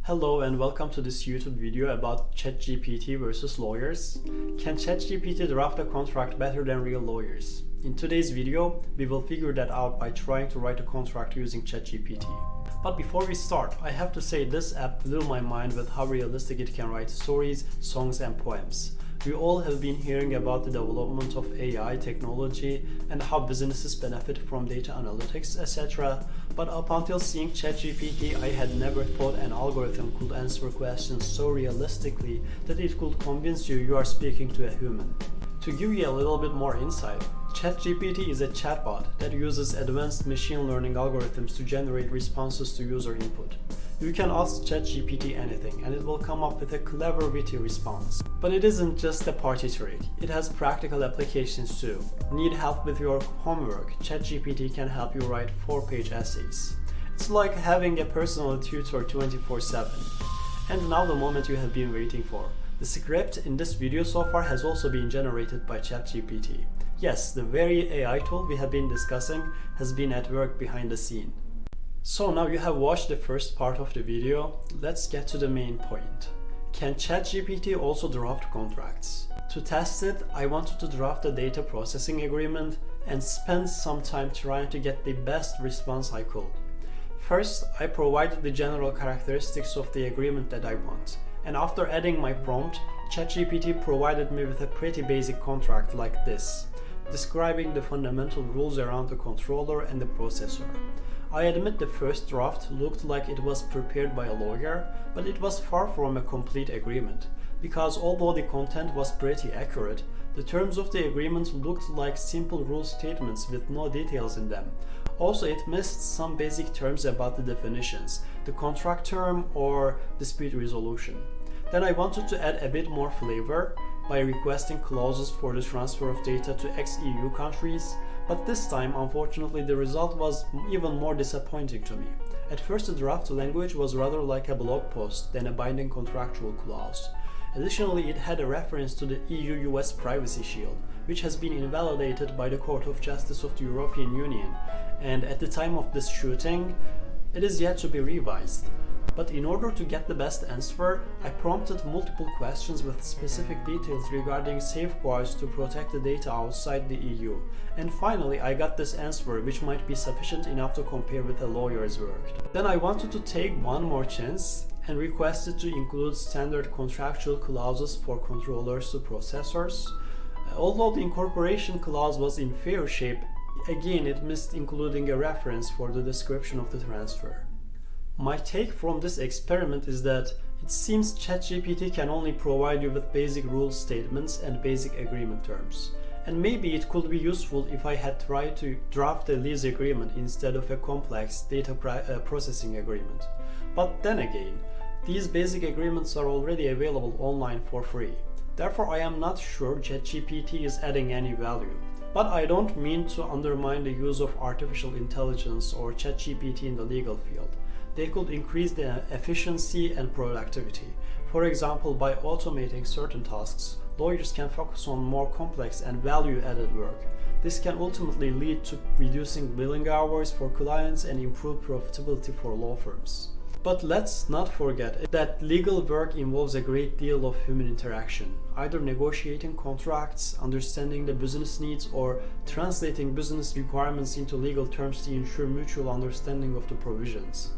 Hello and welcome to this YouTube video about ChatGPT versus lawyers. Can ChatGPT draft a contract better than real lawyers? In today's video, we will figure that out by trying to write a contract using ChatGPT. But before we start, I have to say this app blew my mind with how realistic it can write stories, songs and poems. We all have been hearing about the development of AI technology and how businesses benefit from data analytics, etc. But up until seeing ChatGPT, I had never thought an algorithm could answer questions so realistically that it could convince you are speaking to a human. To give you a little bit more insight, ChatGPT is a chatbot that uses advanced machine learning algorithms to generate responses to user input. You can ask ChatGPT anything and it will come up with a clever, witty response. But it isn't just a party trick, it has practical applications too. Need help with your homework? ChatGPT can help you write 4-page essays. It's like having a personal tutor 24/7. And now the moment you have been waiting for. The script in this video so far has also been generated by ChatGPT. Yes, the very AI tool we have been discussing has been at work behind the scene. So now you have watched the first part of the video, let's get to the main point. Can ChatGPT also draft contracts? To test it, I wanted to draft a data processing agreement and spend some time trying to get the best response I could. First, I provided the general characteristics of the agreement that I want. And after adding my prompt, ChatGPT provided me with a pretty basic contract like this, describing the fundamental rules around the controller and the processor. I admit the first draft looked like it was prepared by a lawyer, but it was far from a complete agreement, because although the content was pretty accurate, the terms of the agreement looked like simple rule statements with no details in them. Also, it missed some basic terms about the definitions, the contract term or dispute resolution. Then I wanted to add a bit more flavor by requesting clauses for the transfer of data to ex-EU countries, but this time, unfortunately, the result was even more disappointing to me. At first, the draft language was rather like a blog post than a binding contractual clause. Additionally, it had a reference to the EU-US Privacy Shield, which has been invalidated by the Court of Justice of the European Union, and at the time of this shooting, it is yet to be revised. But in order to get the best answer, I prompted multiple questions with specific details regarding safeguards to protect the data outside the EU. And finally, I got this answer, which might be sufficient enough to compare with a lawyer's work. Then I wanted to take one more chance and requested to include standard contractual clauses for controllers to processors. Although the incorporation clause was in fair shape, again it missed including a reference for the description of the transfer. My take from this experiment is that it seems ChatGPT can only provide you with basic rule statements and basic agreement terms. And maybe it could be useful if I had tried to draft a lease agreement instead of a complex data processing agreement. But then again, these basic agreements are already available online for free. Therefore, I am not sure ChatGPT is adding any value. But I don't mean to undermine the use of artificial intelligence or ChatGPT in the legal field. They could increase the efficiency and productivity. For example, by automating certain tasks, lawyers can focus on more complex and value-added work. This can ultimately lead to reducing billing hours for clients and improve profitability for law firms. But let's not forget that legal work involves a great deal of human interaction, either negotiating contracts, understanding the business needs, or translating business requirements into legal terms to ensure mutual understanding of the provisions.